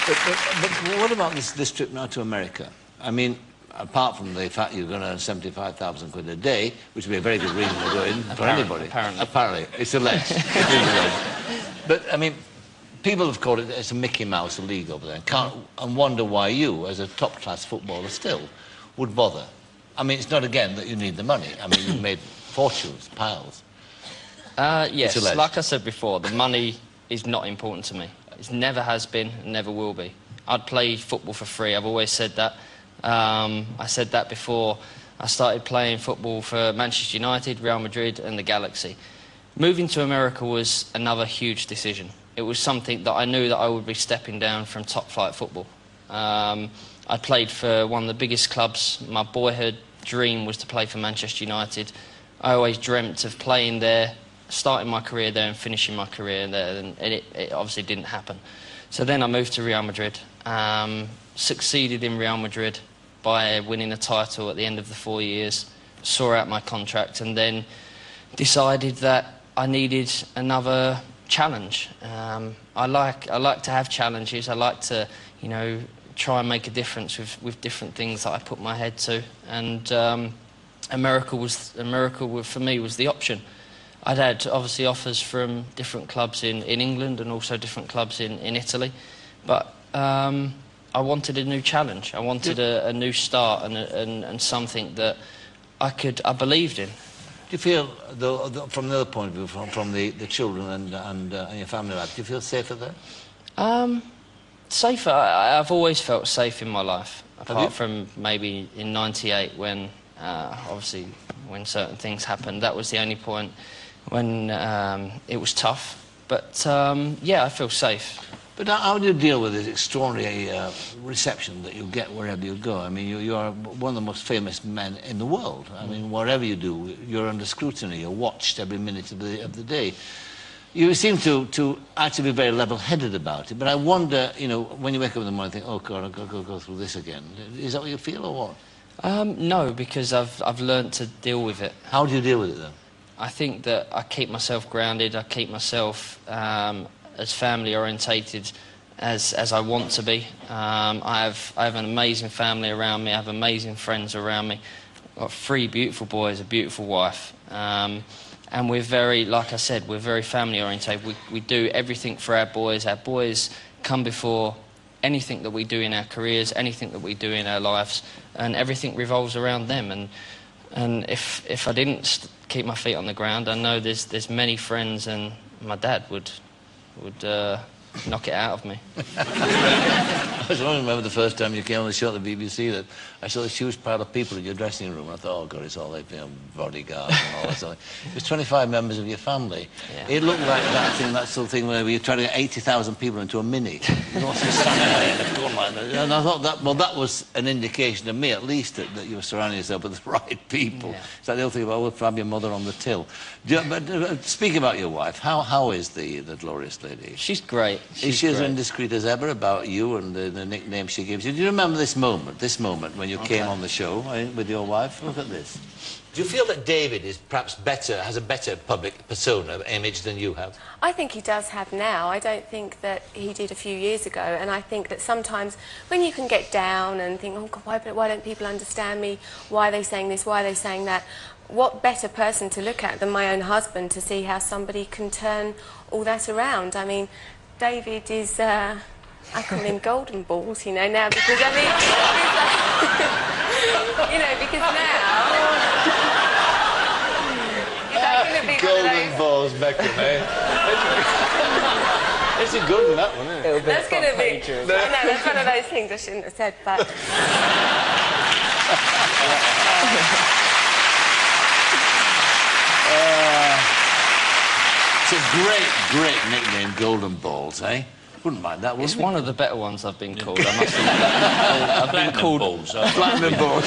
But what about this trip now to America? I mean, apart from the fact you're going to earn 75,000 quid a day, which would be a very good reason to go in for anybody. Apparently. It's alleged. But, I mean, people have called it's a Mickey Mouse league over there, and wonder why you, as a top-class footballer still, would bother. I mean, it's not, again, that you need the money. I mean, you've made fortunes, piles. Yes, like I said before, the money is not important to me. It never has been and never will be. I'd play football for free. I've always said that. I said that before I started playing football for Manchester United, Real Madrid and the Galaxy. Moving to America was another huge decision. It was something that I knew that I would be stepping down from top-flight football. I played for one of the biggest clubs. My boyhood dream was to play for Manchester United. I always dreamt of playing there, starting my career there and finishing my career there, and it obviously didn't happen. So then I moved to Real Madrid, succeeded in Real Madrid by winning a title at the end of the 4 years, saw out my contract, and then decided that I needed another challenge. I like to have challenges. I like to, you know, try and make a difference with different things that I put my head to, and America for me was the option. I'd had obviously offers from different clubs in England and also different clubs in Italy, but I wanted a new challenge. I wanted a new start and something that I believed in. Do you feel, from the other point of view, from the children and your family life, do you feel safer there? Safer. I've always felt safe in my life, apart from maybe in '98 when, obviously, when certain things happened. That was the only point when it was tough. But, yeah, I feel safe. But how do you deal with this extraordinary reception that you get wherever you go? I mean, you are one of the most famous men in the world. I mean, whatever you do, you're under scrutiny. You're watched every minute of the day. You seem to actually be very level-headed about it. But I wonder, you know, when you wake up in the morning and think, oh, God, I've got to go through this again. Is that what you feel, or what? No, because I've learned to deal with it. How do you deal with it, then? I think that I keep myself grounded. I keep myself as family-orientated as I want to be. I have an amazing family around me. I have amazing friends around me. I've got 3 beautiful boys, a beautiful wife. And we're very, like I said, we're very family-orientated. We do everything for our boys. Our boys come before anything that we do in our careers, anything that we do in our lives, and everything revolves around them. And if I didn't keep my feet on the ground, I know there's many friends, and my dad would knock it out of me. I was only remember the first time you came on the show at the BBC that I saw this huge pile of people in your dressing room. I thought, oh, God, it's all like, you know, bodyguards and all that stuff. It was 25 members of your family. Yeah. It looked like that sort of thing where you're trying to get 80,000 people into a Mini. You know, and I thought that was an indication to me, at least, that you were surrounding yourself with the right people. Yeah. It's like the old thing about, well, have your mother on the till. But speaking about your wife, how is the glorious lady? She's great. Is she as indiscreet as ever about you and the nickname she gives you? Do you remember this moment when you came on the show with your wife? Look at this. Do you feel that David is perhaps has a better public persona, image than you have? I think he does have now. I don't think that he did a few years ago, and I think that sometimes when you can get down and think, oh, God, why don't people understand me? Why are they saying this? Why are they saying that? What better person to look at than my own husband to see how somebody can turn all that around? I mean, David is, I call him golden balls, you know, now, because, I mean, you know, because now... is that going to be golden balls, Beckham, eh? It's a good one, that one, isn't it? That's going to be... No, that's one of those things I shouldn't have said, but... It's a great nickname, Golden Balls, eh? Wouldn't mind that, wouldn't It's one of the better ones I've been called, I must admit. I've been called... Balls. Platinum Balls.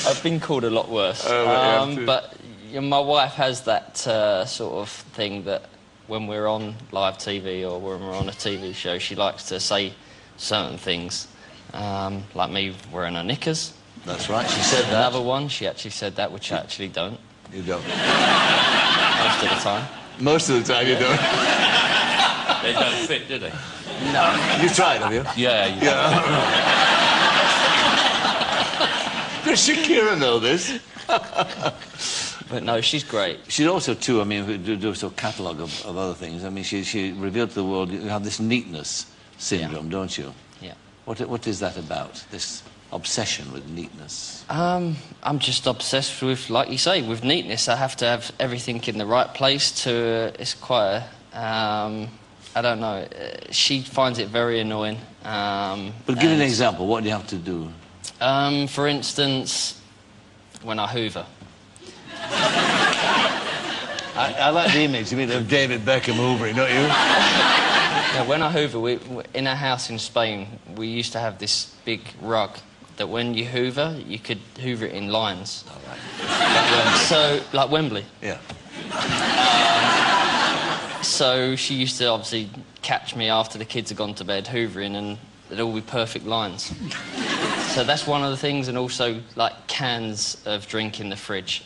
I've been called a lot worse. But you know, my wife has that sort of thing that when we're on live TV or when we're on a TV show, she likes to say certain things. Like me wearing her knickers. That's right, she said that. Another one, she actually said that, which I actually don't. You don't? Most of the time. Most of the time you don't. They don't fit, do they? No. You tried, have you? Yeah, you Does Shakira know this? But no, she's great. She's also, too, I mean, do a sort of catalogue of other things. I mean, she revealed to the world you have this neatness syndrome, don't you? Yeah. What is that about, this obsession with neatness? I'm just obsessed with, like you say, with neatness. I have to have everything in the right place to... it's quite a... I don't know. She finds it very annoying. But give an example. What do you have to do? For instance, when I hoover. I like the image, you mean, of David Beckham hoovering, don't you? Yeah, when I hoover, in our house in Spain, we used to have this big rug that when you hoover, you could hoover it in lines. All right. So, like Wembley. Yeah. So she used to obviously catch me after the kids had gone to bed hoovering, and it'd all be perfect lines. So that's one of the things, and also like cans of drink in the fridge.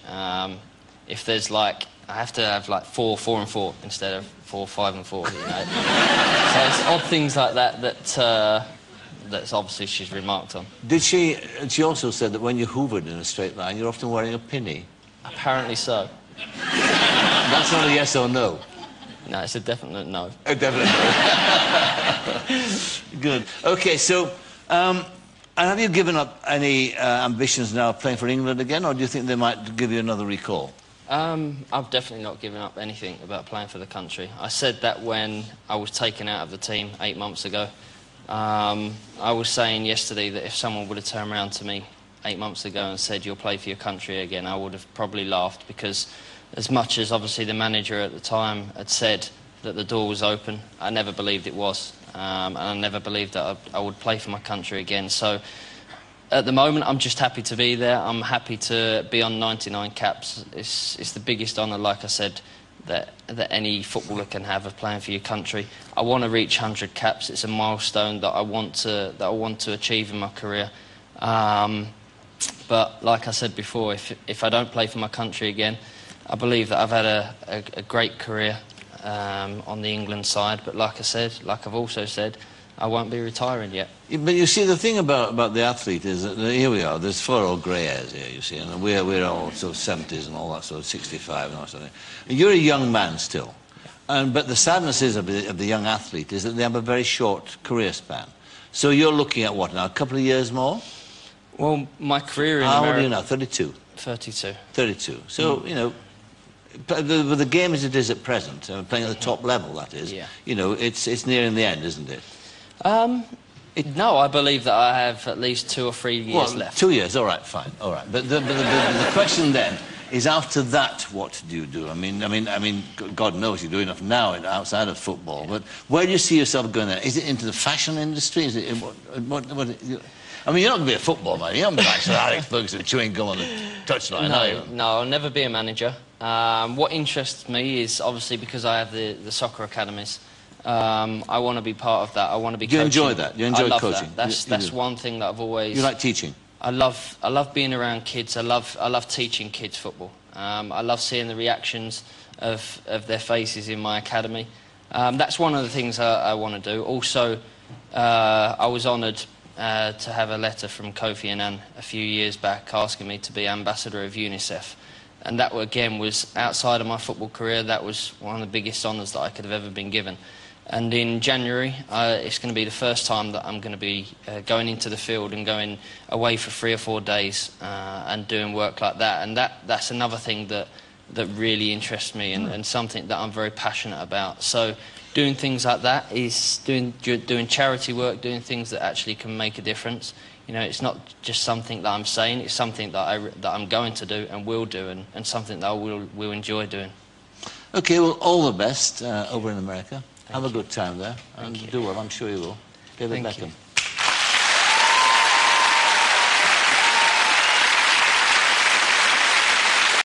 If there's like, I have to have like 4, 4 and 4 instead of 4, 5 and 4. You know? So it's odd things like that that's obviously she's remarked on. Did she? She also said that when you hoovered in a straight line, you're often wearing a pinny. Apparently so. That's not a yes or no. No, it's a definite no. A definite no. Good. Okay, so, and have you given up any ambitions now of playing for England again, or do you think they might give you another recall? I've definitely not given up anything about playing for the country. I said that when I was taken out of the team 8 months ago. I was saying yesterday that if someone would have turned around to me 8 months ago and said, you'll play for your country again, I would have probably laughed, because as much as obviously the manager at the time had said that the door was open, I never believed it was. And I never believed that I would play for my country again. So at the moment, I'm just happy to be there. I'm happy to be on 99 caps. It's the biggest honour, like I said, that any footballer can have of playing for your country. I want to reach 100 caps. It's a milestone that I want to achieve in my career. But like I said before, if I don't play for my country again, I believe that I've had a great career on the England side. But like I said, like I've also said, I won't be retiring yet. But you see, the thing about the athlete is that here we are, there's 4 old grey hairs here, you see, and we're all sort of 70s and all that, sort of 65 and all that sort of thing. And you're a young man still. But the sadness is of the young athlete is that they have a very short career span. So you're looking at what now, a couple of years more? Well, my career in How America... old are you now, 32? 32. 32. So, you know, with the game as it is at present, playing at the top level, that is, you know, it's nearing the end, isn't it? No, I believe that I have at least 2 or 3 years left. 2 years, all right, fine, all right. But the question then is, after that, what do you do? I mean, God knows you do enough now outside of football. But where do you see yourself going then? Is it into the fashion industry? Is it I mean, you're not going to be a football man. You're not going to be like Sir Alex Ferguson chewing gum on the touchline, are you? No, I'll never be a manager. What interests me is, obviously, because I have the soccer academies, I want to be part of that. I want to be coaching. You enjoy that? You enjoy coaching? That's one thing that I've always... You like teaching? I love being around kids. I love teaching kids football. I love seeing the reactions of their faces in my academy. That's one of the things I want to do. Also, I was honoured to have a letter from Kofi Annan a few years back asking me to be ambassador of UNICEF. And that, again, was outside of my football career. That was one of the biggest honours that I could have ever been given. And in January, it's going to be the first time that I'm going to be going into the field and going away for 3 or 4 days and doing work like that. And that's another thing that really interests me and something that I'm very passionate about. So doing things like that is doing charity work, doing things that actually can make a difference. You know, it's not just something that I'm saying, it's something that I'm going to do and will do, and something that I will enjoy doing. OK, well, all the best over in America. Thank Have you. a good time there. And do well, I'm sure you will. David Beckham.